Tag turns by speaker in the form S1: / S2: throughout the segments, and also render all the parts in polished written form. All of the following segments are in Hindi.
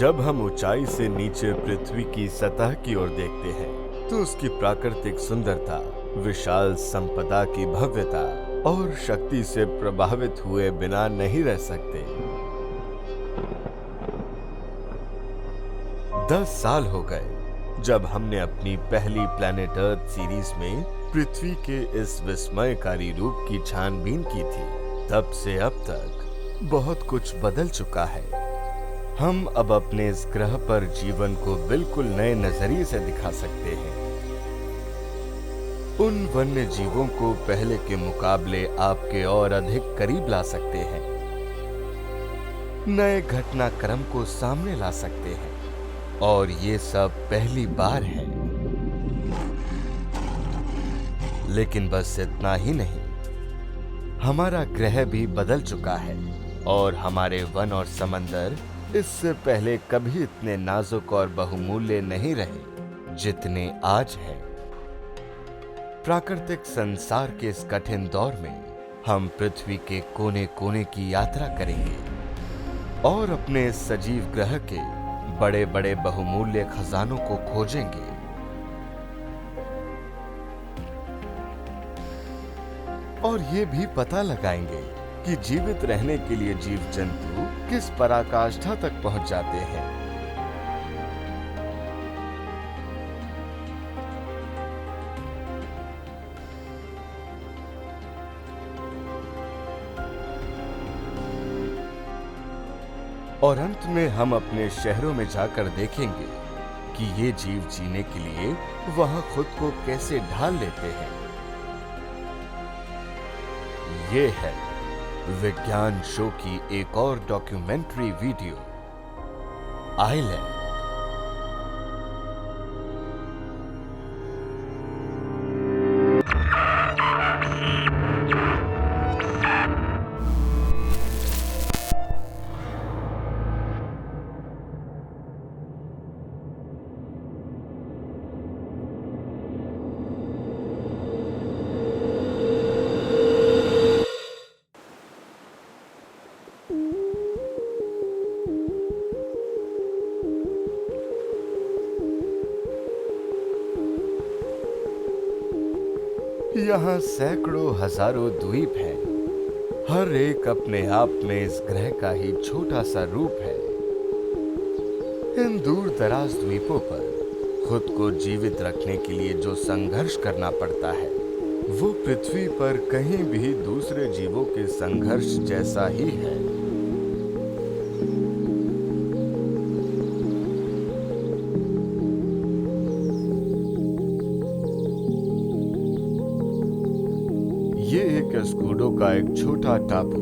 S1: जब हम ऊंचाई से नीचे पृथ्वी की सतह की ओर देखते हैं तो उसकी प्राकृतिक सुंदरता, विशाल संपदा की भव्यता और शक्ति से प्रभावित हुए बिना नहीं रह सकते। 10 साल हो गए जब हमने अपनी पहली प्लैनेट अर्थ सीरीज में पृथ्वी के इस विस्मयकारी रूप की छानबीन की थी। तब से अब तक बहुत कुछ बदल चुका है। हम अब अपने इस ग्रह पर जीवन को बिल्कुल नए नजरिए से दिखा सकते हैं। उन वन्य जीवों को पहले के मुकाबले आपके और अधिक करीब ला सकते हैं। नए घटनाक्रम को सामने ला सकते हैं और ये सब पहली बार है। लेकिन बस इतना ही नहीं, हमारा ग्रह भी बदल चुका है और हमारे वन और समंदर इससे पहले कभी इतने नाजुक और बहुमूल्य नहीं रहे जितने आज हैं। प्राकृतिक संसार के इस कठिन दौर में हम पृथ्वी के कोने कोने की यात्रा करेंगे और अपने इस सजीव ग्रह के बड़े बड़े बहुमूल्य खजानों को खोजेंगे। और ये भी पता लगाएंगे कि जीवित रहने के लिए जीव जंतु किस पराकाष्ठा तक पहुंच जाते हैं। और अंत में हम अपने शहरों में जाकर देखेंगे कि ये जीव जीने के लिए वहां खुद को कैसे ढाल लेते हैं। ये है विज्ञान शो की एक और डॉक्यूमेंट्री वीडियो, आइलैंड। यहाँ सैकड़ों हजारों द्वीप हैं। हर एक अपने आप में इस ग्रह का ही छोटा सा रूप है। इन दूर दराज द्वीपों पर खुद को जीवित रखने के लिए जो संघर्ष करना पड़ता है वो पृथ्वी पर कहीं भी दूसरे जीवों के संघर्ष जैसा ही है। ये एक एस्कुडो का एक छोटा टापू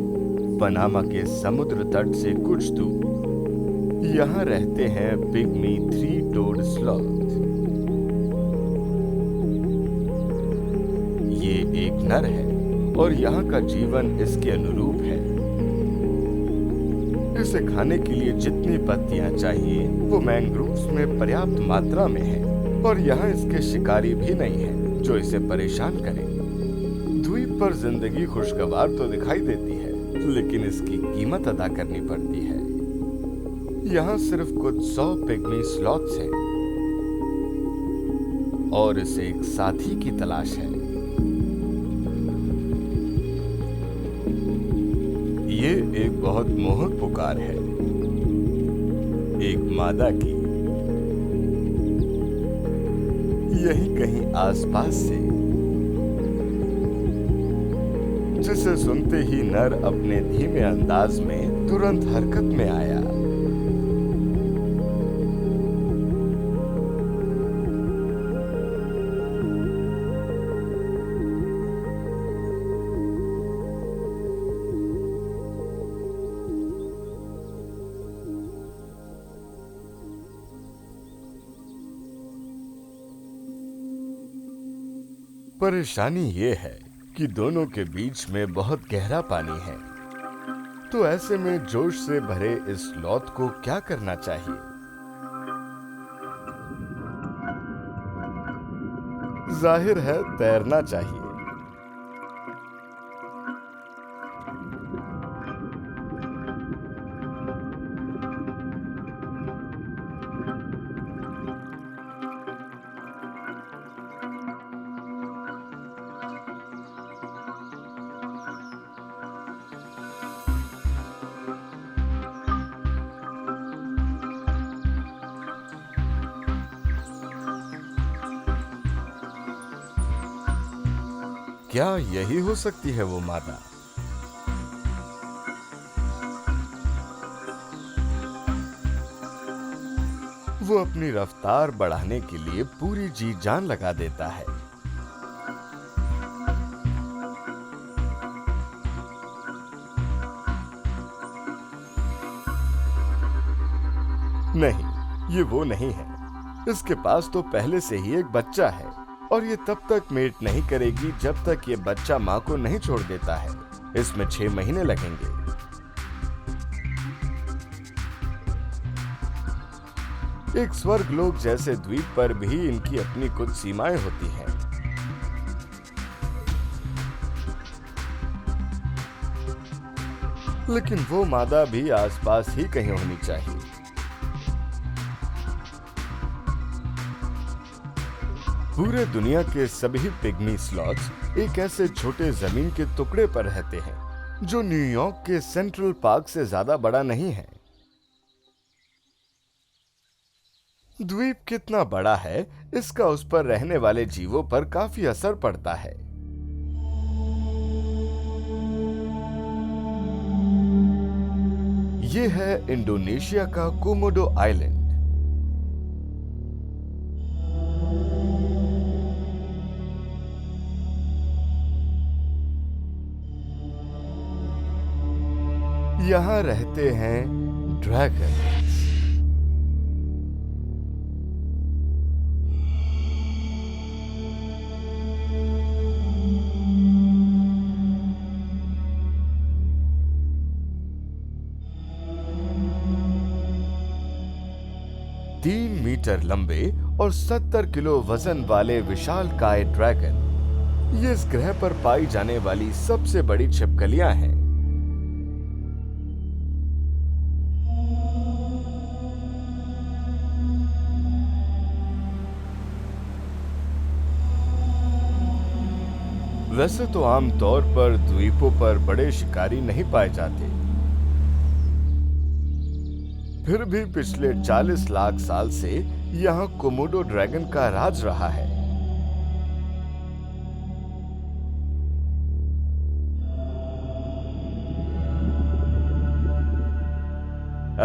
S1: पनामा के समुद्र तट से कुछ दूर। यहाँ रहते हैं पिग्मी 3-टोड स्लॉथ। ये एक नर है और यहाँ का जीवन इसके अनुरूप है। इसे खाने के लिए जितनी पत्तियां चाहिए वो मैंग्रोव्स में पर्याप्त मात्रा में है और यहाँ इसके शिकारी भी नहीं है जो इसे परेशान करें। द्वीप पर जिंदगी खुशगवार तो दिखाई देती है लेकिन इसकी कीमत अदा करनी पड़ती है। यहाँ सिर्फ कुछ 100 पिग्मी स्लॉथ्स हैं और इसे एक साथी की तलाश है। ये एक बहुत मोहक पुकार है, एक मादा की। यहीं कहीं आसपास से, जिसे सुनते ही नर अपने धीमे अंदाज में तुरंत हरकत में आया। परेशानी ये है कि दोनों के बीच में बहुत गहरा पानी है। तो ऐसे में जोश से भरे इस स्लॉथ को क्या करना चाहिए? जाहिर है तैरना चाहिए। क्या यही हो सकती है वो मादा? वो अपनी रफ्तार बढ़ाने के लिए पूरी जी जान लगा देता है। नहीं, ये वो नहीं है। इसके पास तो पहले से ही एक बच्चा है और ये तब तक मेट नहीं करेगी जब तक ये बच्चा माँ को नहीं छोड़ देता है। इसमें 6 महीने लगेंगे। एक स्वर्गलोक जैसे द्वीप पर भी इनकी अपनी कुछ सीमाएं होती हैं। लेकिन वो मादा भी आसपास ही कहीं होनी चाहिए। पूरे दुनिया के सभी पिग्मी स्लॉथ्स एक ऐसे छोटे जमीन के टुकड़े पर रहते हैं जो न्यूयॉर्क के सेंट्रल पार्क से ज्यादा बड़ा नहीं है। द्वीप कितना बड़ा है, इसका उस पर रहने वाले जीवों पर काफी असर पड़ता है। ये है इंडोनेशिया का कोमोडो आइलैंड। यहां रहते हैं ड्रैगन। 3 मीटर लंबे और 70 किलो वजन वाले विशालकाय ड्रैगन ये इस ग्रह पर पाई जाने वाली सबसे बड़ी छिपकलियां हैं। वैसे तो आमतौर पर द्वीपों पर बड़े शिकारी नहीं पाए जाते, फिर भी पिछले 40 लाख साल से यहाँ कोमोडो ड्रैगन का राज रहा है।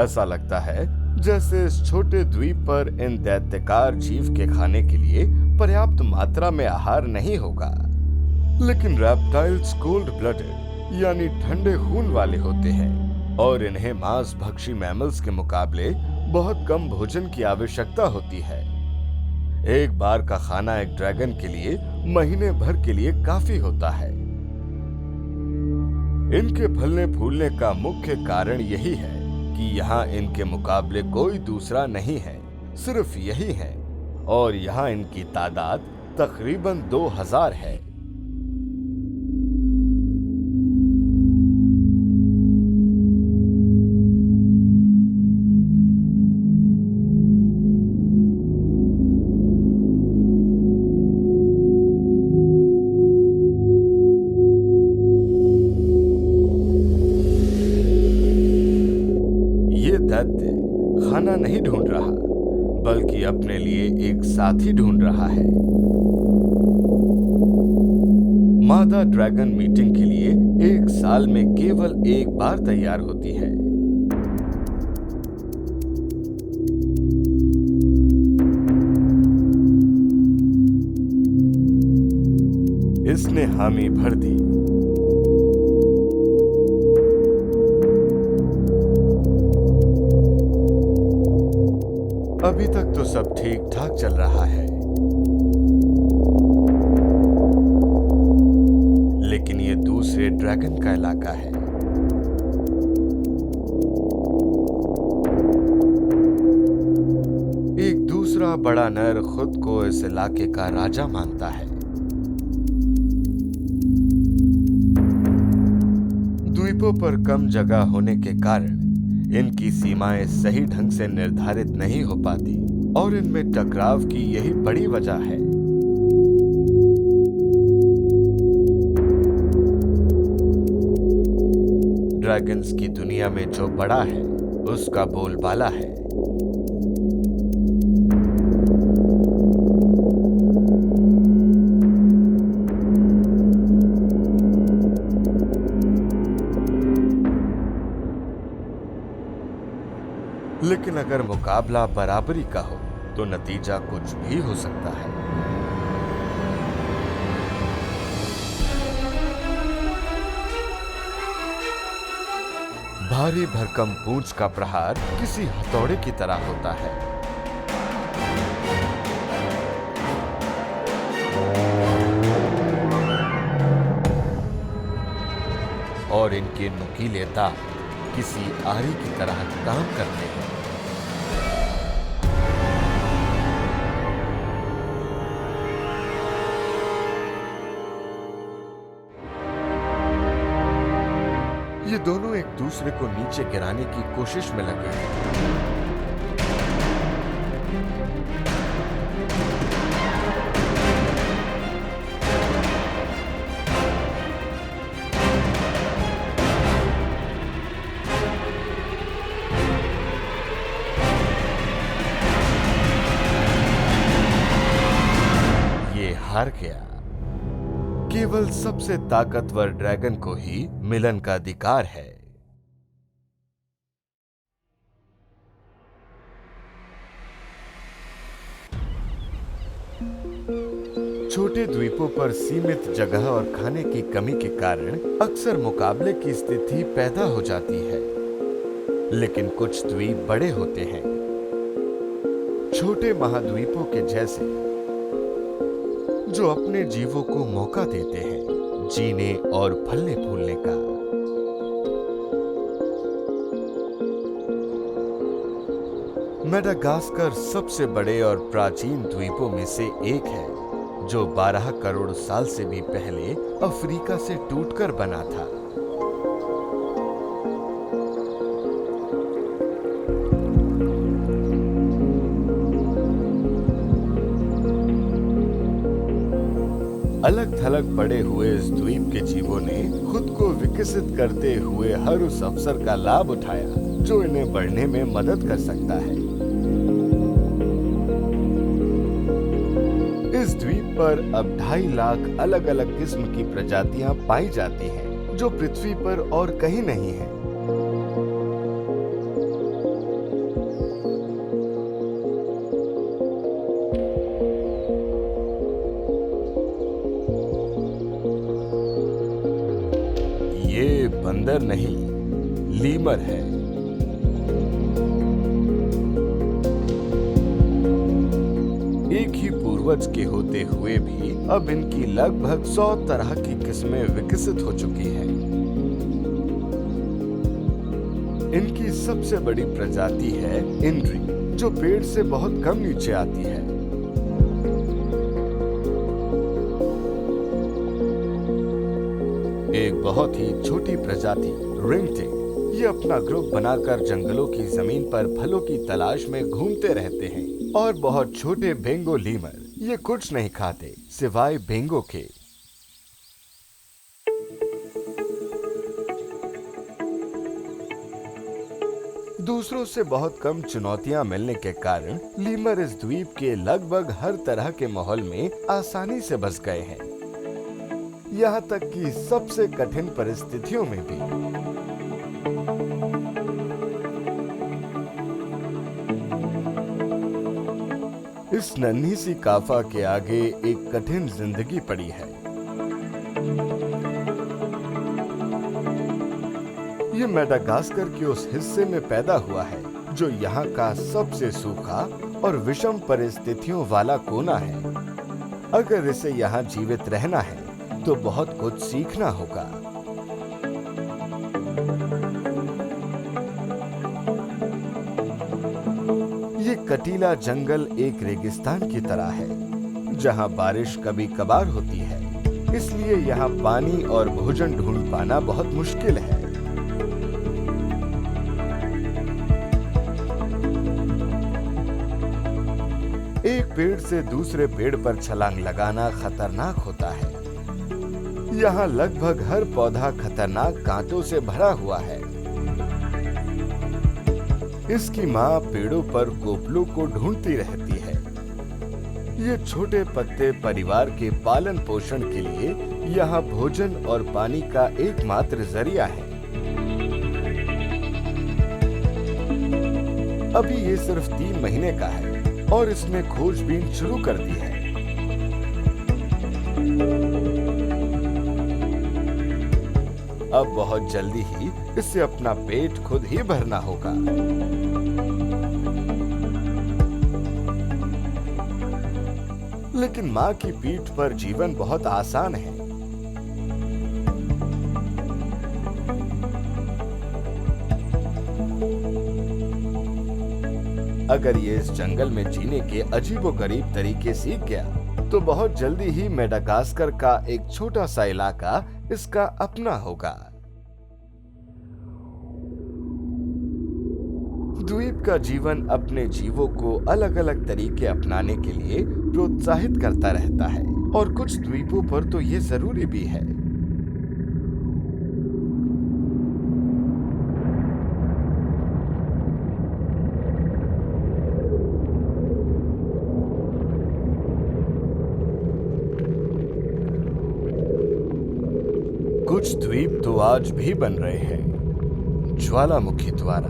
S1: ऐसा लगता है जैसे इस छोटे द्वीप पर इन दैत्यकार जीव के खाने के लिए पर्याप्त मात्रा में आहार नहीं होगा। लेकिन रैप्टाइल्स कोल्ड ब्लडेड यानी ठंडे खून वाले होते हैं और इन्हें मांस भक्षी मैमल्स के मुकाबले बहुत कम भोजन की आवश्यकता होती है। एक बार का खाना एक ड्रैगन के लिए महीने भर के लिए काफी होता है। इनके फलने फूलने का मुख्य कारण यही है कि यहाँ इनके मुकाबले कोई दूसरा नहीं है, सिर्फ यही है, और यहाँ इनकी तादाद तकरीबन 2000 है। खाना नहीं ढूंढ रहा, बल्कि अपने लिए एक साथी ढूंढ रहा है। मादा ड्रैगन मीटिंग के लिए एक साल में केवल एक बार तैयार होती है। इसने हामी भर दी। अभी तक तो सब ठीक ठाक चल रहा है, लेकिन ये दूसरे ड्रैगन का इलाका है। एक दूसरा बड़ा नर खुद को इस इलाके का राजा मानता है। द्वीपों पर कम जगह होने के कारण इनकी सीमाएं सही ढंग से निर्धारित नहीं हो पाती और इनमें टकराव की यही बड़ी वजह है। ड्रैगन्स की दुनिया में जो बड़ा है उसका बोलबाला है। लेकिन अगर मुकाबला बराबरी का हो तो नतीजा कुछ भी हो सकता है। भारी भरकम पूंछ का प्रहार किसी हथौड़े की तरह होता है। और इनके नुकीले दांत किसी आरी की तरह काम करते हैं। ये दोनों एक दूसरे को नीचे गिराने की कोशिश में लगे हैं। ये हार गया। केवल सबसे ताकतवर ड्रैगन को ही मिलन का अधिकार है। छोटे द्वीपों पर सीमित जगह और खाने की कमी के कारण अक्सर मुकाबले की स्थिति पैदा हो जाती है। लेकिन कुछ द्वीप बड़े होते हैं, छोटे महाद्वीपों के जैसे, जो अपने जीवों को मौका देते हैं जीने और फलने फूलने का। मेडागास्कर सबसे बड़े और प्राचीन द्वीपों में से एक है, जो 12 करोड़ साल से भी पहले अफ्रीका से टूटकर बना था। अलग थलग पड़े हुए इस द्वीप के जीवों ने खुद को विकसित करते हुए हर उस अवसर का लाभ उठाया जो इन्हें बढ़ने में मदद कर सकता है। इस द्वीप पर अब 2.5 लाख अलग अलग किस्म की प्रजातियां पाई जाती हैं, जो पृथ्वी पर और कहीं नहीं है। ये बंदर नहीं, लीमर है। एक ही पूर्वज के होते हुए भी अब इनकी लगभग 100 तरह की किस्में विकसित हो चुकी हैं। इनकी सबसे बड़ी प्रजाति है इंड्री, जो पेड़ से बहुत कम नीचे आती है। एक बहुत ही छोटी प्रजाति रिंगटिंग, ये अपना ग्रुप बनाकर जंगलों की जमीन पर फलों की तलाश में घूमते रहते हैं। और बहुत छोटे बेंगो लीमर, ये कुछ नहीं खाते सिवाय बेंगो के। दूसरों से बहुत कम चुनौतियां मिलने के कारण लीमर इस द्वीप के लगभग हर तरह के माहौल में आसानी से बस गए हैं, यहाँ तक कि सबसे कठिन परिस्थितियों में भी। इस नन्ही सी काफा के आगे एक कठिन जिंदगी पड़ी है। ये मेडागास्कर के उस हिस्से में पैदा हुआ है जो यहाँ का सबसे सूखा और विषम परिस्थितियों वाला कोना है। अगर इसे यहाँ जीवित रहना है तो बहुत कुछ सीखना होगा। ये कटीला जंगल एक रेगिस्तान की तरह है, जहाँ बारिश कभी कभार होती है, इसलिए यहाँ पानी और भोजन ढूंढ पाना बहुत मुश्किल है। एक पेड़ से दूसरे पेड़ पर छलांग लगाना खतरनाक होता है। यहाँ लगभग हर पौधा खतरनाक कांटों से भरा हुआ है। इसकी माँ पेड़ों पर कोपलों को ढूंढती रहती है। ये छोटे पत्ते परिवार के पालन पोषण के लिए यहाँ भोजन और पानी का एकमात्र जरिया है। अभी ये सिर्फ 3 महीने का है और इसने खोजबीन शुरू कर दी है। अब बहुत जल्दी ही इसे अपना पेट खुद ही भरना होगा। लेकिन माँ की पीठ पर जीवन बहुत आसान है। अगर ये इस जंगल में जीने के अजीबोगरीब तरीके सीख गया तो बहुत जल्दी ही मेडागास्कर का एक छोटा सा इलाका इसका अपना होगा। द्वीप का जीवन अपने जीवों को अलग अलग तरीके अपनाने के लिए प्रोत्साहित करता रहता है और कुछ द्वीपों पर तो ये जरूरी भी है। कुछ द्वीप तो आज भी बन रहे हैं ज्वालामुखी द्वारा।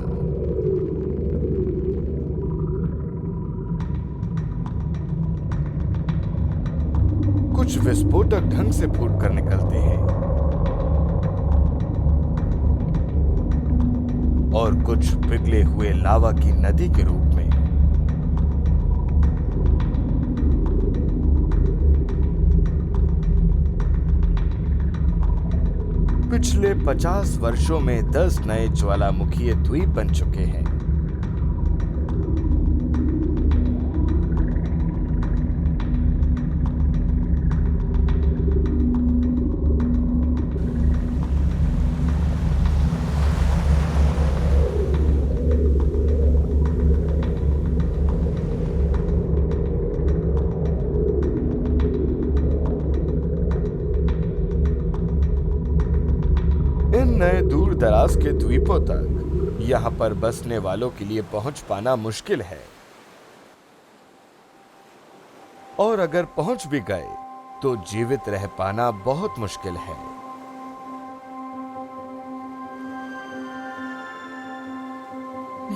S1: कुछ विस्फोटक ढंग से फूट कर निकलते हैं और कुछ पिघले हुए लावा की नदी के रूप में। पिछले 50 वर्षों में 10 नए ज्वालामुखीय द्वीप बन चुके हैं। इन नए दूर दराज के द्वीपों तक यहाँ पर बसने वालों के लिए पहुंच पाना मुश्किल है, और अगर पहुंच भी गए तो जीवित रह पाना बहुत मुश्किल है।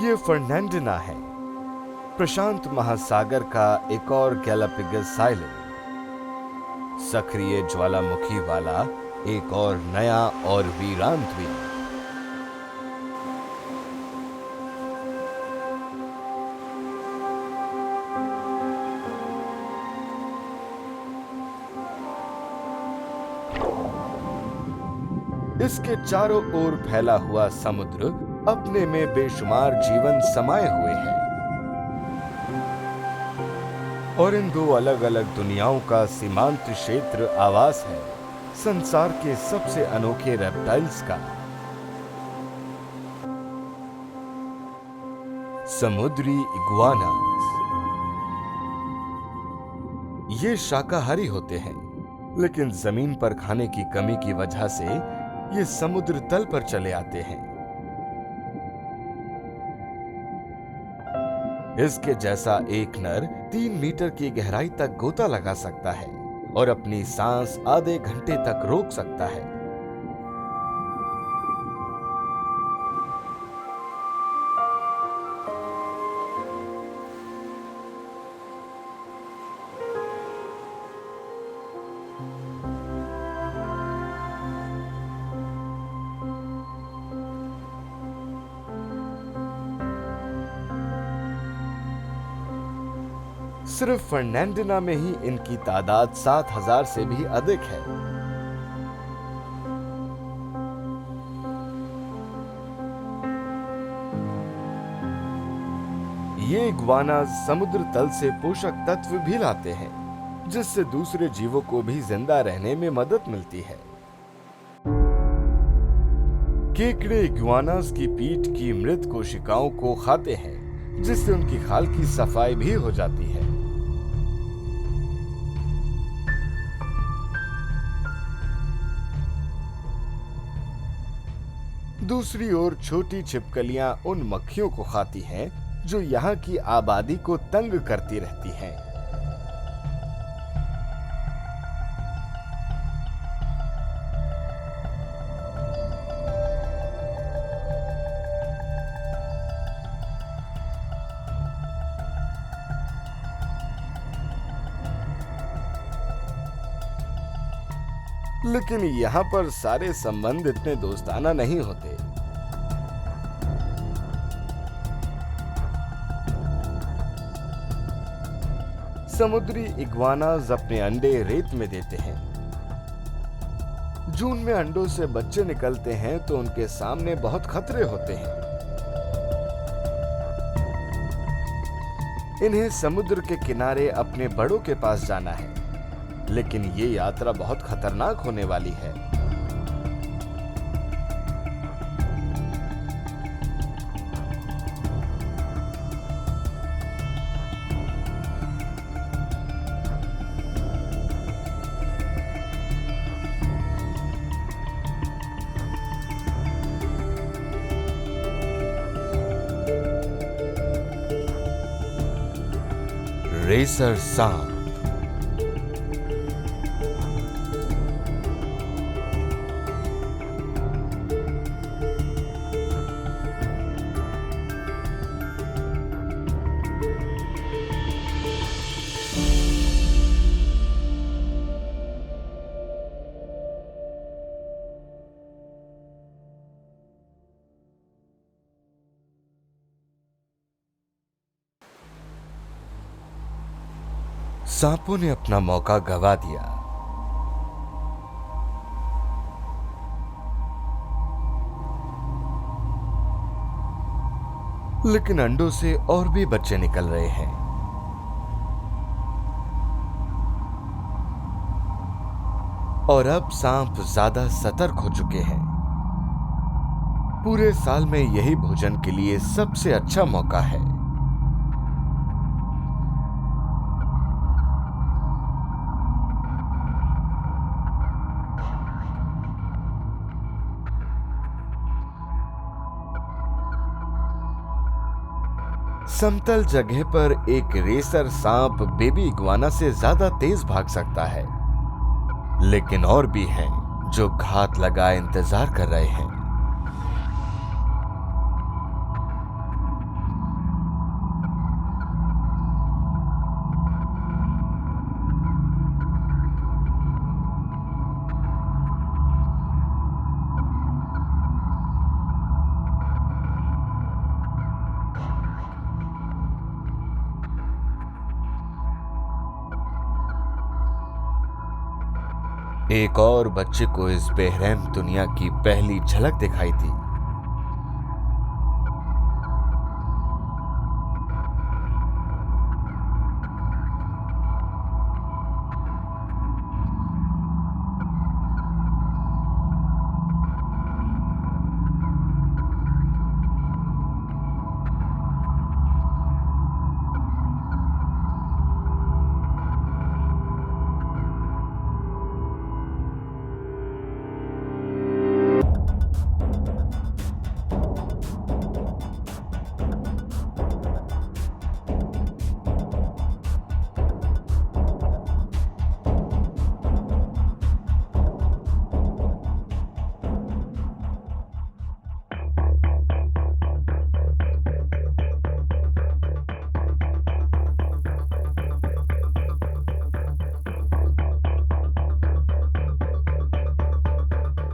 S1: ये फर्नांडिना है, प्रशांत महासागर का एक और गैलापागोस आइलैंड, सक्रिय ज्वालामुखी वाला एक और नया और वीरान द्वीप। इसके चारों ओर फैला हुआ समुद्र अपने में बेशुमार जीवन समाये हुए है, और इन दो अलग अलग दुनियाओं का सीमांत क्षेत्र आवास है संसार के सबसे अनोखे रेप्टाइल्स का। समुद्री इग्वानास। ये शाकाहारी होते हैं, लेकिन जमीन पर खाने की कमी की वजह से ये समुद्र तल पर चले आते हैं। इसके जैसा एक नर 3 मीटर की गहराई तक गोता लगा सकता है और अपनी सांस आधे घंटे तक रोक सकता है। सिर्फ फर्नांडिना में ही इनकी तादाद 7,000 से भी अधिक है। ये इग्वाना समुद्र तल से पोषक तत्व भी लाते हैं, जिससे दूसरे जीवों को भी जिंदा रहने में मदद मिलती है। केकड़े इग्वानास की पीठ की मृत कोशिकाओं को खाते हैं, जिससे उनकी खाल की सफाई भी हो जाती है। दूसरी ओर छोटी छिपकलियां उन मक्खियों को खाती हैं जो यहाँ की आबादी को तंग करती रहती हैं। लेकिन यहाँ पर सारे संबंध इतने दोस्ताना नहीं होते। समुद्री इग्वानास अपने अंडे रेत में देते हैं। जून में अंडों से बच्चे निकलते हैं तो उनके सामने बहुत खतरे होते हैं। इन्हें समुद्र के किनारे अपने बड़ों के पास जाना है, लेकिन ये यात्रा बहुत खतरनाक होने वाली है। रेसर सांप। सांपों ने अपना मौका गंवा दिया। लेकिन अंडों से और भी बच्चे निकल रहे हैं। और अब सांप ज्यादा सतर्क हो चुके हैं। पूरे साल में यही भोजन के लिए सबसे अच्छा मौका है। समतल जगह पर एक रेसर सांप बेबी इग्वाना से ज्यादा तेज भाग सकता है, लेकिन और भी हैं जो घात लगाए इंतजार कर रहे हैं। एक और बच्चे को इस बेरहम दुनिया की पहली झलक दिखाई दी।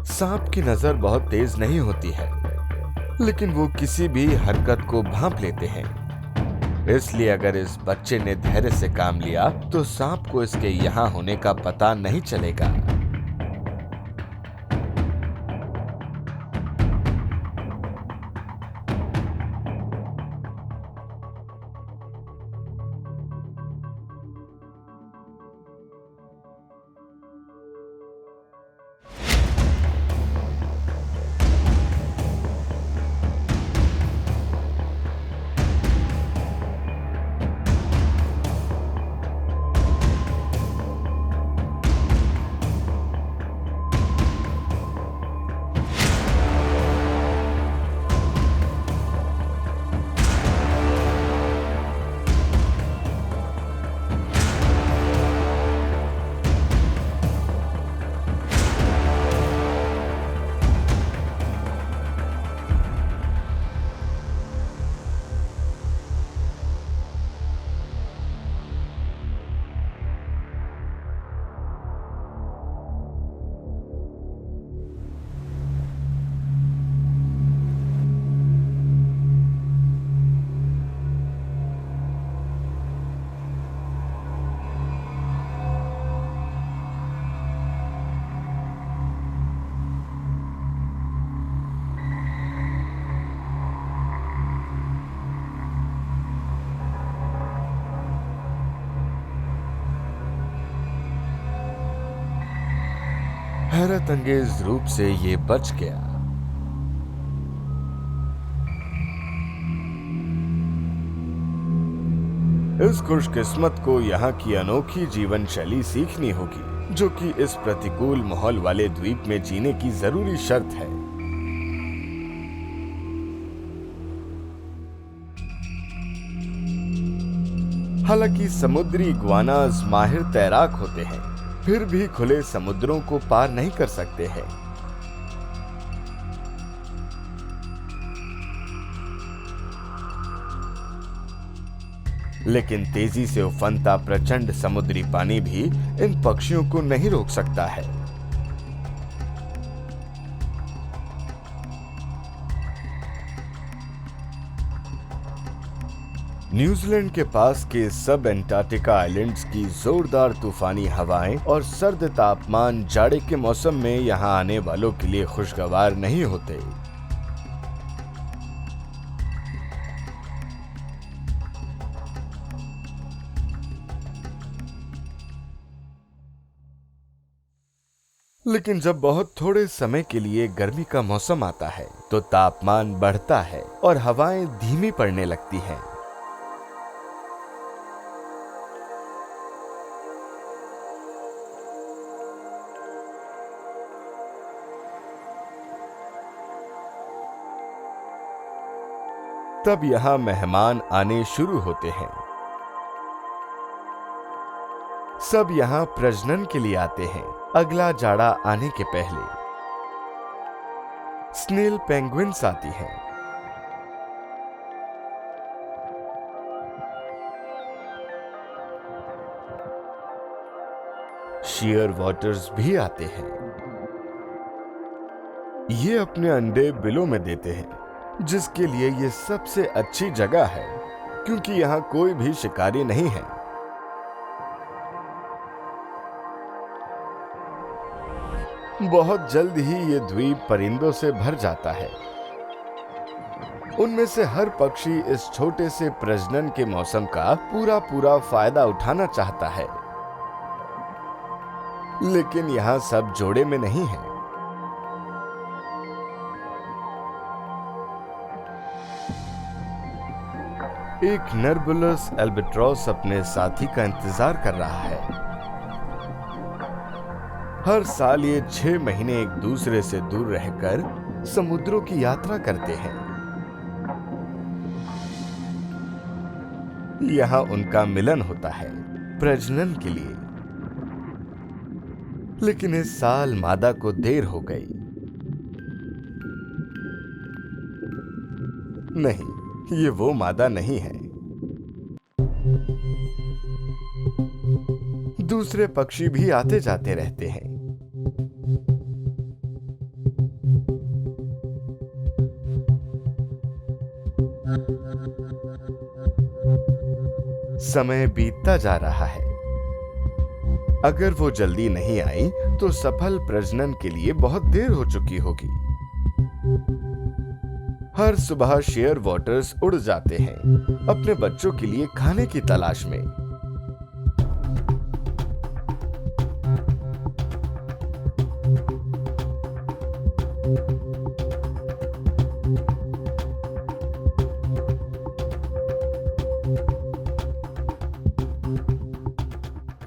S1: सांप की नजर बहुत तेज नहीं होती है, लेकिन वो किसी भी हरकत को भांप लेते हैं। इसलिए अगर इस बच्चे ने धैर्य से काम लिया तो सांप को इसके यहां होने का पता नहीं चलेगा। हैरत अंगेज रूप से ये बच गया। इस खुशकिस्मत को यहाँ की अनोखी जीवन शैली सीखनी होगी, जो कि इस प्रतिकूल माहौल वाले द्वीप में जीने की जरूरी शर्त है। हालांकि समुद्री इग्वानास माहिर तैराक होते हैं, फिर भी खुले समुद्रों को पार नहीं कर सकते हैं। लेकिन तेजी से उफनता प्रचंड समुद्री पानी भी इन पक्षियों को नहीं रोक सकता है। न्यूजीलैंड के पास के सब एंटार्क्टिका आइलैंड्स की जोरदार तूफानी हवाएं और सर्द तापमान जाड़े के मौसम में यहां आने वालों के लिए खुशगवार नहीं होते। लेकिन जब बहुत थोड़े समय के लिए गर्मी का मौसम आता है तो तापमान बढ़ता है और हवाएं धीमी पड़ने लगती हैं। तब यहां मेहमान आने शुरू होते हैं। सब यहां प्रजनन के लिए आते हैं, अगला जाड़ा आने के पहले। स्नेल पेंगुइन्स आती हैं। शेयर वॉटर्स भी आते हैं। ये अपने अंडे बिलों में देते हैं, जिसके लिए ये सबसे अच्छी जगह है, क्योंकि यहां कोई भी शिकारी नहीं है। बहुत जल्द ही ये द्वीप परिंदों से भर जाता है। उनमें से हर पक्षी इस छोटे से प्रजनन के मौसम का पूरा फायदा उठाना चाहता है। लेकिन यहां सब जोड़े में नहीं है। एक नर्बुलस एल्बाट्रॉस अपने साथी का इंतजार कर रहा है। हर साल ये 6 महीने एक दूसरे से दूर रहकर समुद्रों की यात्रा करते हैं। यहां उनका मिलन होता है प्रजनन के लिए। लेकिन इस साल मादा को देर हो गई। नहीं, ये वो मादा नहीं है। दूसरे पक्षी भी आते जाते रहते हैं। समय बीतता जा रहा है। अगर वो जल्दी नहीं आई तो सफल प्रजनन के लिए बहुत देर हो चुकी होगी। हर सुबह शेयर वॉटर्स उड़ जाते हैं अपने बच्चों के लिए खाने की तलाश में।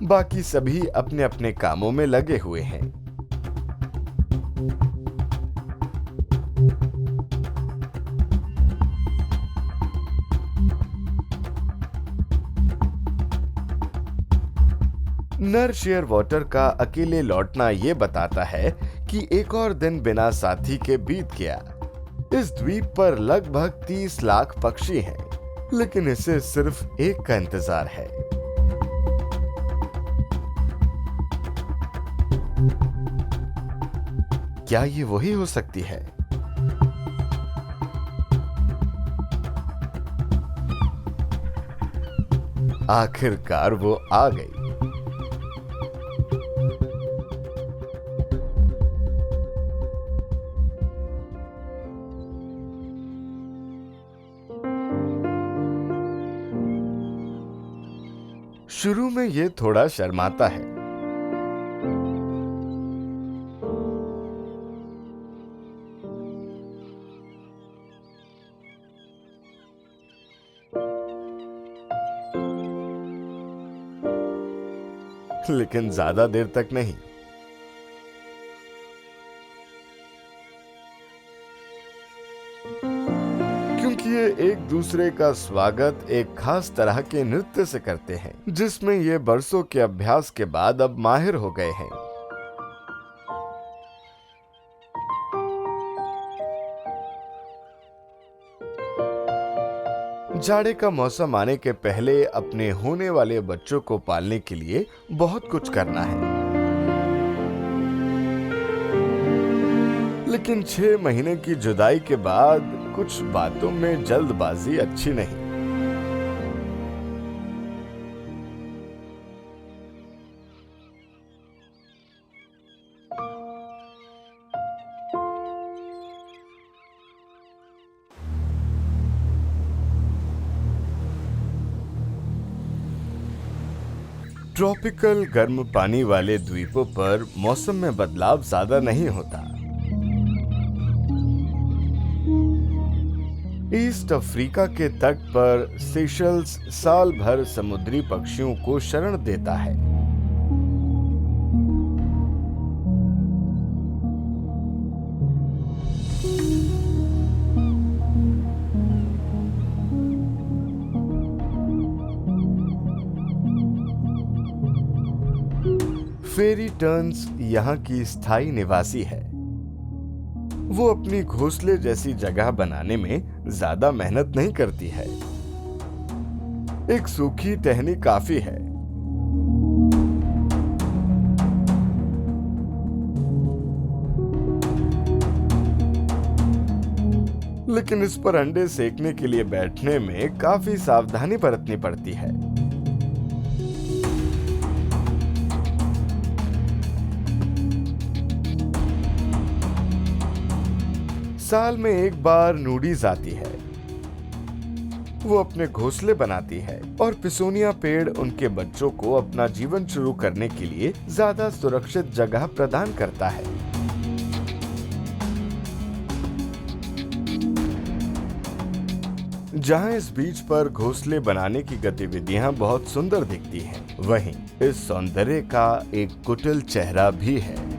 S1: बाकी सभी अपने अपने कामों में लगे हुए हैं। नर शेयर वॉटर का अकेले लौटना यह बताता है कि एक और दिन बिना साथी के बीत गया। इस द्वीप पर लगभग 30 लाख पक्षी हैं, लेकिन इसे सिर्फ एक का इंतजार है। क्या ये वही हो सकती है? आखिरकार वो आ गई। शुरू में ये थोड़ा शर्माता है, लेकिन ज्यादा देर तक नहीं। क्योंकि ये एक दूसरे का स्वागत एक खास तरह के नृत्य से करते हैं, जिसमें ये बरसों के अभ्यास के बाद अब माहिर हो गए हैं। जाड़े का मौसम आने के पहले अपने होने वाले बच्चों को पालने के लिए बहुत कुछ करना है। लेकिन 6 महीने की जुदाई के बाद कुछ बातों में जल्दबाजी अच्छी नहीं। ट्रॉपिकल गर्म पानी वाले द्वीपों पर मौसम में बदलाव ज्यादा नहीं होता। ईस्ट अफ्रीका के तट पर सेशल्स साल भर समुद्री पक्षियों को शरण देता है। फेरी टर्न्स यहाँ की स्थायी निवासी है। वो अपनी घोंसले जैसी जगह बनाने में ज्यादा मेहनत नहीं करती है। एक सूखी टहनी काफी है। लेकिन इस पर अंडे सेकने के लिए बैठने में काफी सावधानी बरतनी पड़ती है। साल में एक बार नूडीज आती है। वो अपने घोंसले बनाती है और पिसोनिया पेड़ उनके बच्चों को अपना जीवन शुरू करने के लिए ज्यादा सुरक्षित जगह प्रदान करता है। जहां इस बीच पर घोंसले बनाने की गतिविधियां बहुत सुंदर दिखती हैं, वहीं इस सौंदर्य का एक कुटिल चेहरा भी है।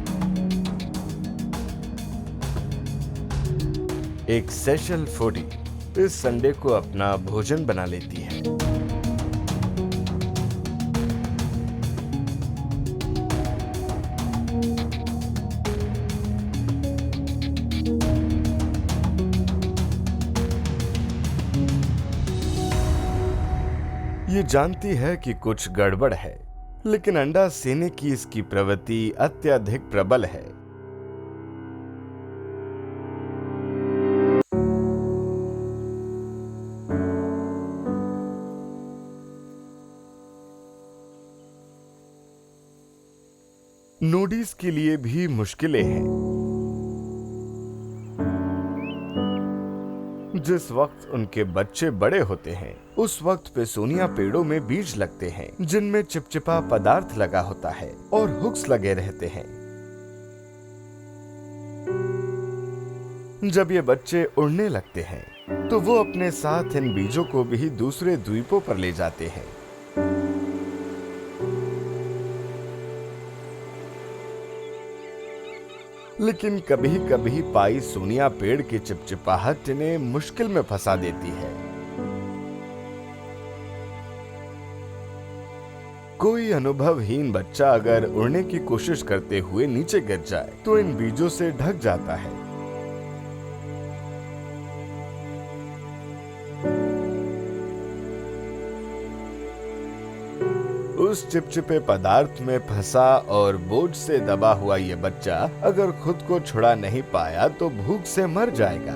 S1: एक सेशल फूडी इस संडे को अपना भोजन बना लेती है। ये जानती है कि कुछ गड़बड़ है, लेकिन अंडा सेने की इसकी प्रवृत्ति अत्यधिक प्रबल है। नूडीज के लिए भी मुश्किलें हैं। जिस वक्त उनके बच्चे बड़े होते हैं, उस वक्त पिसोनिया पेड़ों में बीज लगते हैं, जिनमें चिपचिपा पदार्थ लगा होता है और हुक्स लगे रहते हैं। जब ये बच्चे उड़ने लगते हैं, तो वो अपने साथ इन बीजों को भी दूसरे द्वीपों पर ले जाते हैं। लेकिन कभी कभी पाई सोनिया पेड़ की चिपचिपाहट इन्हें मुश्किल में फंसा देती है। कोई अनुभवहीन बच्चा अगर उड़ने की कोशिश करते हुए नीचे गिर जाए तो इन बीजों से ढक जाता है। उस चिपचिपे पदार्थ में फंसा और बोझ से दबा हुआ ये बच्चा अगर खुद को छुड़ा नहीं पाया तो भूख से मर जाएगा।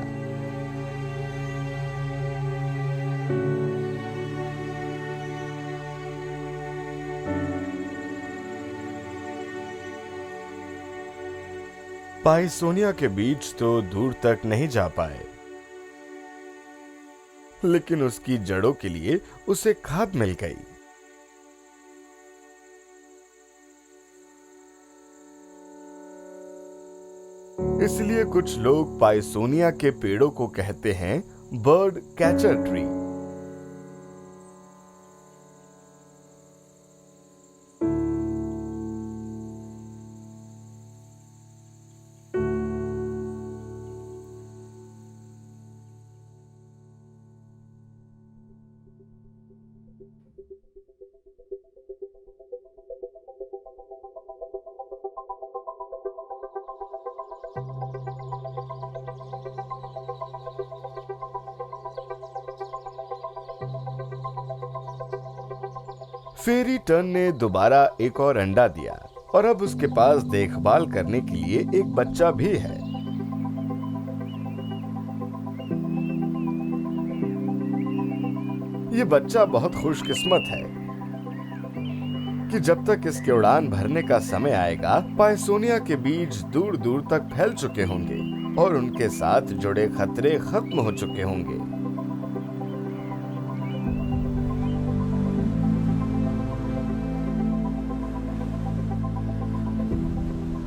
S1: पाइसोनिया के बीज तो दूर तक नहीं जा पाए, लेकिन उसकी जड़ों के लिए उसे खाद मिल गई। इसलिए कुछ लोग पाइसोनिया के पेड़ों को कहते हैं बर्ड कैचर ट्री। फेरी टर्न ने दोबारा एक और अंडा दिया और अब उसके पास देखभाल करने के लिए एक बच्चा भी है। ये बच्चा बहुत खुशकिस्मत है कि जब तक इसके उड़ान भरने का समय आएगा, पायसोनिया के बीज दूर दूर तक फैल चुके होंगे और उनके साथ जुड़े खतरे खत्म हो चुके होंगे।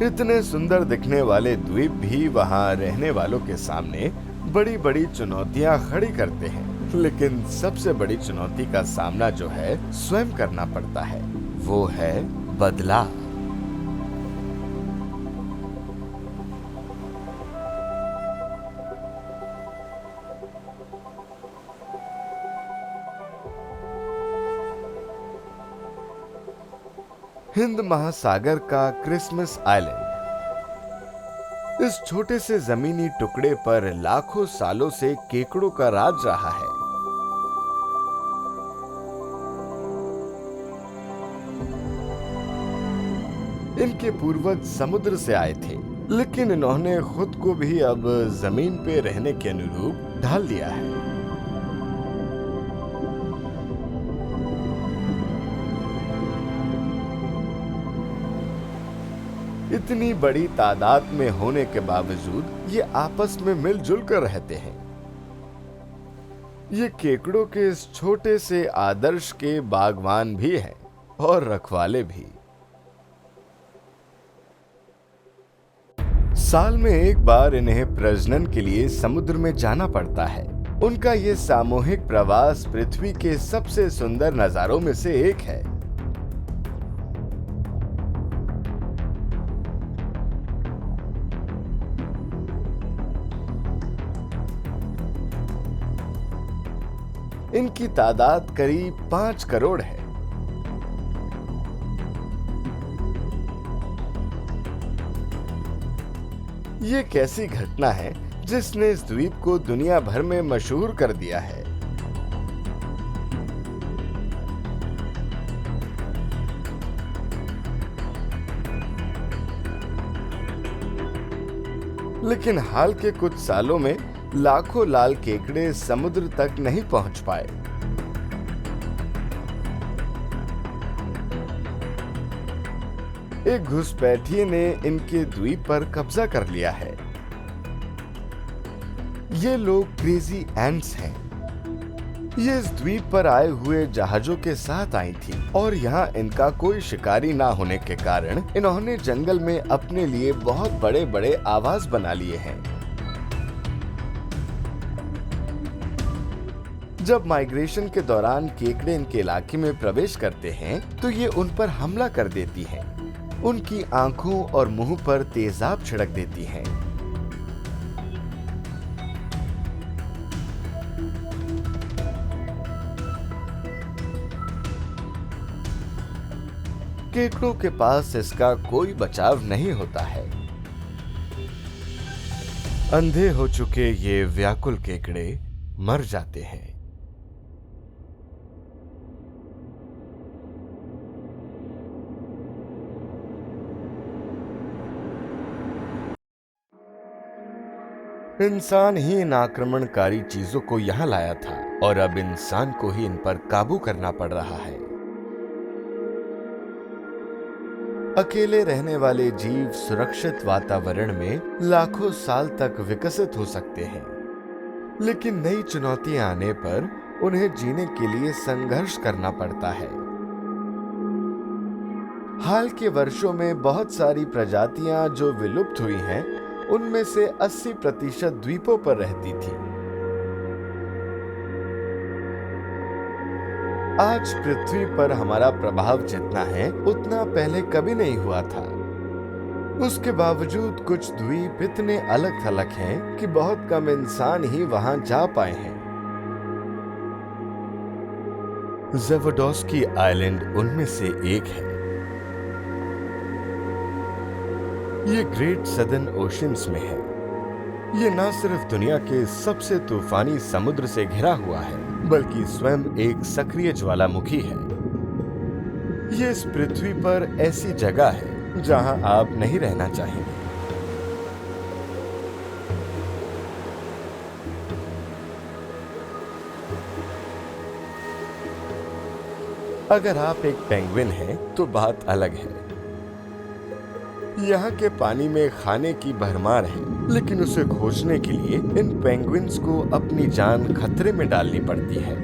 S1: इतने सुंदर दिखने वाले द्वीप भी वहां रहने वालों के सामने बड़ी बड़ी चुनौतियां खड़ी करते हैं, लेकिन सबसे बड़ी चुनौती का सामना जो है स्वयं करना पड़ता है, वो है बदलाव। हिंद महासागर का क्रिसमस आइलैंड। इस छोटे से जमीनी टुकड़े पर लाखों सालों से केकड़ों का राज रहा है। इनके पूर्वज समुद्र से आए थे, लेकिन इन्होंने खुद को भी अब जमीन पे रहने के अनुरूप ढाल दिया है। इतनी बड़ी तादाद में होने के बावजूद ये आपस में मिलजुल कर रहते हैं। ये केकड़ों के इस छोटे से आदर्श के बागवान भी हैं और रखवाले भी। साल में एक बार इन्हें प्रजनन के लिए समुद्र में जाना पड़ता है। उनका ये सामूहिक प्रवास पृथ्वी के सबसे सुंदर नजारों में से एक है। इनकी तादाद करीब 5 करोड़ है। ये कैसी घटना है जिसने इस द्वीप को दुनिया भर में मशहूर कर दिया है। लेकिन हाल के कुछ सालों में लाखों लाल केकड़े समुद्र तक नहीं पहुंच पाए। एक घुसपैठिए ने इनके द्वीप पर कब्जा कर लिया है। ये लोग क्रेजी एंट्स हैं। ये इस द्वीप पर आए हुए जहाजों के साथ आई थी और यहाँ इनका कोई शिकारी ना होने के कारण इन्होंने जंगल में अपने लिए बहुत बड़े बड़े आवास बना लिए हैं। जब माइग्रेशन के दौरान केकड़े इनके इलाके में प्रवेश करते हैं तो ये उन पर हमला कर देती हैं। उनकी आंखों और मुंह पर तेजाब छिड़क देती हैं। केकड़ों के पास इसका कोई बचाव नहीं होता है। अंधे हो चुके ये व्याकुल केकड़े मर जाते हैं। इंसान ही इन आक्रमणकारी चीजों को यहाँ लाया था और अब इंसान को ही इन पर काबू करना पड़ रहा है। अकेले रहने वाले जीव सुरक्षित वातावरण में लाखों साल तक विकसित हो सकते हैं, लेकिन नई चुनौतियां आने पर उन्हें जीने के लिए संघर्ष करना पड़ता है। हाल के वर्षों में बहुत सारी प्रजातियां जो विलुप्त हुई हैं, उनमें से 80% द्वीपों पर रहती थी। आज पृथ्वी पर हमारा प्रभाव जितना है उतना पहले कभी नहीं हुआ था। उसके बावजूद कुछ द्वीप इतने अलग थलग हैं कि बहुत कम इंसान ही वहां जा पाए हैं। ज़ेवोडोस्की आइलैंड उनमें से एक है। ये ग्रेट सदर्न ओशंस में है। ये न सिर्फ दुनिया के सबसे तूफानी समुद्र से घिरा हुआ है, बल्कि स्वयं एक सक्रिय ज्वालामुखी है। ये इस पृथ्वी पर ऐसी जगह है जहां आप नहीं रहना चाहेंगे। अगर आप एक पेंगुइन हैं, तो बात अलग है। यहाँ के पानी में खाने की भरमार है, लेकिन उसे खोजने के लिए इन पेंगुइन्स को अपनी जान खतरे में डालनी पड़ती है।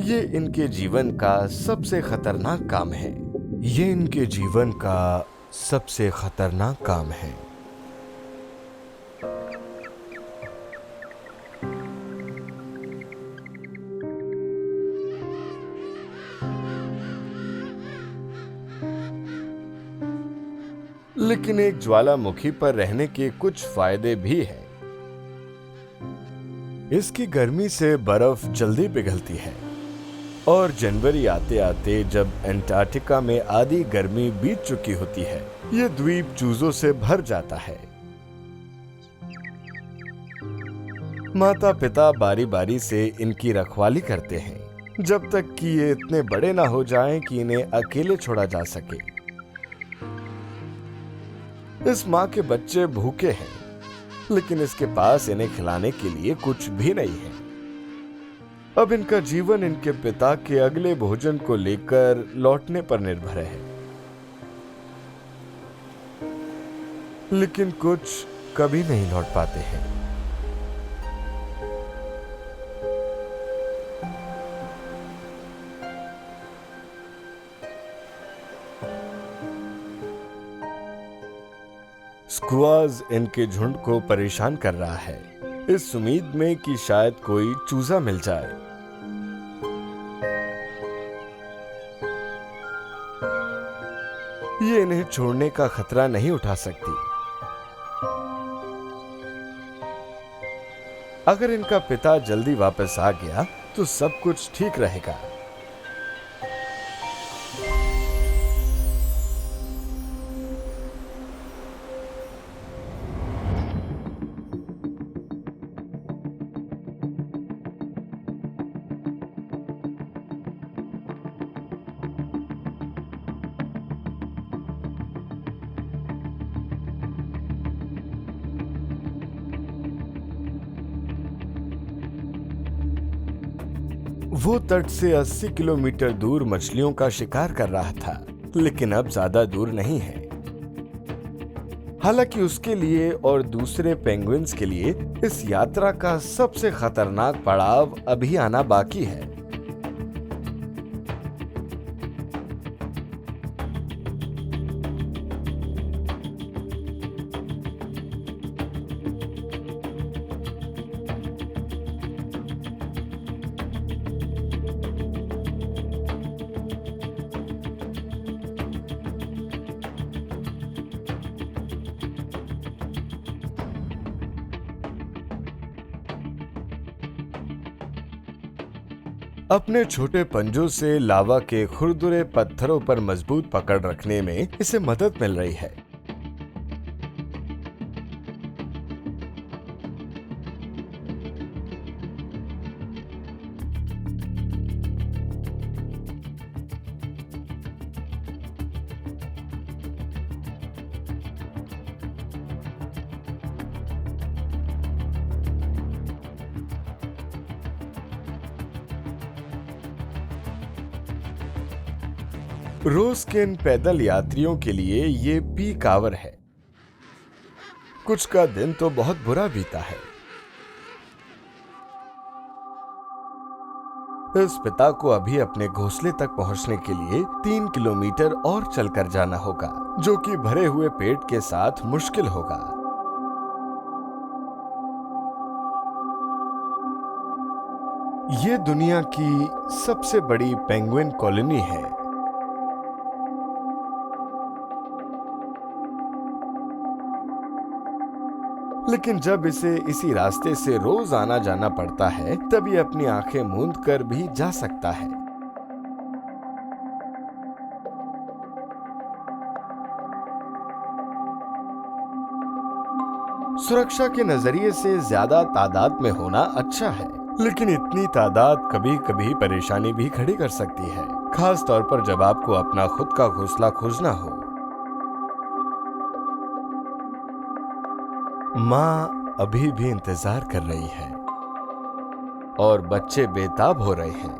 S1: ये इनके जीवन का सबसे खतरनाक काम है। ये इनके जीवन का सबसे खतरनाक काम है। लेकिन एक ज्वालामुखी पर रहने के कुछ फायदे भी हैं। इसकी गर्मी से बर्फ जल्दी पिघलती है और जनवरी आते आते जब अंटार्कटिका में आधी गर्मी बीत चुकी होती है, ये द्वीप चूजों से भर जाता है। माता पिता बारी बारी से इनकी रखवाली करते हैं जब तक कि ये इतने बड़े ना हो जाएं कि इन्हें अकेले छोड़ा जा सके। इस माँ के बच्चे भूखे हैं, लेकिन इसके पास इन्हें खिलाने के लिए कुछ भी नहीं है। अब इनका जीवन इनके पिता के अगले भोजन को लेकर लौटने पर निर्भर है। लेकिन कुछ कभी नहीं लौट पाते हैं। स्क्वाज इनके झुंड को परेशान कर रहा है, इस उम्मीद में कि शायद कोई चूजा मिल जाए। ये इन्हें छोड़ने का खतरा नहीं उठा सकती। अगर इनका पिता जल्दी वापस आ गया तो सब कुछ ठीक रहेगा। वो तट से 80 किलोमीटर दूर मछलियों का शिकार कर रहा था, लेकिन अब ज्यादा दूर नहीं है। हालांकि उसके लिए और दूसरे पेंगुइन्स के लिए इस यात्रा का सबसे खतरनाक पड़ाव अभी आना बाकी है। अपने छोटे पंजों से लावा के खुरदुरे पत्थरों पर मजबूत पकड़ रखने में इसे मदद मिल रही है। रोज के इन पैदल यात्रियों के लिए ये पीक आवर है। कुछ का दिन तो बहुत बुरा बीता है। इस पिता को अभी अपने घोंसले तक पहुंचने के लिए 3 किलोमीटर और चलकर जाना होगा, जो कि भरे हुए पेट के साथ मुश्किल होगा। ये दुनिया की सबसे बड़ी पेंगुइन कॉलोनी है। लेकिन जब इसे इसी रास्ते से रोज आना जाना पड़ता है, तब ये अपनी आंखें मूंद कर भी जा सकता है। सुरक्षा के नजरिए से ज्यादा तादाद में होना अच्छा है, लेकिन इतनी तादाद कभी कभी परेशानी भी खड़ी कर सकती है, खास तौर पर जब आपको अपना खुद का घोंसला खोजना हो। माँ अभी भी इंतजार कर रही है और बच्चे बेताब हो रहे हैं।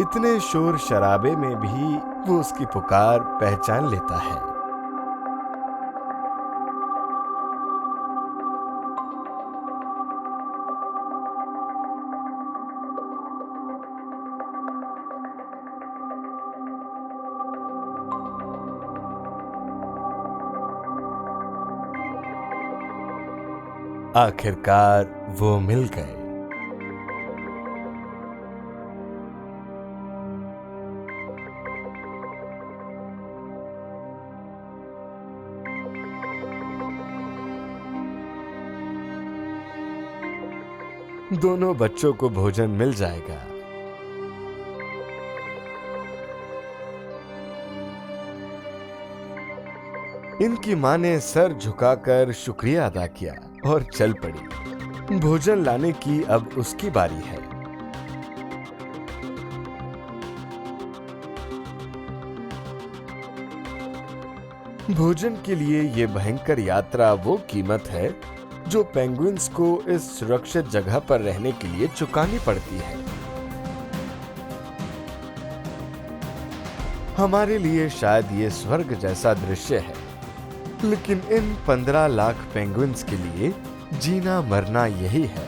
S1: इतने शोर शराबे में भी वो उसकी पुकार पहचान लेता है। आखिरकार वो मिल गए। दोनों बच्चों को भोजन मिल जाएगा। इनकी मां ने सर झुकाकर शुक्रिया अदा किया और चल पड़ी। भोजन लाने की अब उसकी बारी है। भोजन के लिए ये भयंकर यात्रा वो कीमत है जो पेंगुइन्स को इस सुरक्षित जगह पर रहने के लिए चुकानी पड़ती है। हमारे लिए शायद ये स्वर्ग जैसा दृश्य है, लेकिन इन 15 लाख पेंगुइन्स के लिए जीना मरना यही है।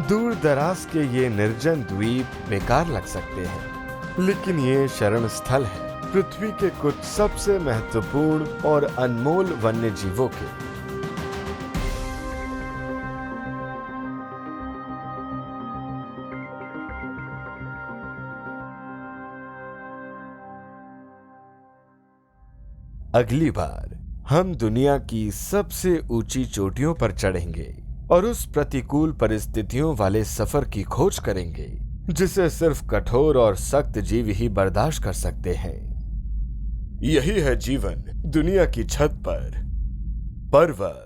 S1: दूर दराज के ये निर्जन द्वीप बेकार लग सकते हैं, लेकिन ये शरण स्थल है पृथ्वी के कुछ सबसे महत्वपूर्ण और अनमोल वन्य जीवों के। अगली बार हम दुनिया की सबसे ऊंची चोटियों पर चढ़ेंगे और उस प्रतिकूल परिस्थितियों वाले सफर की खोज करेंगे जिसे सिर्फ कठोर और सख्त जीव ही बर्दाश्त कर सकते हैं। यही है जीवन दुनिया की छत पर। पर्वत।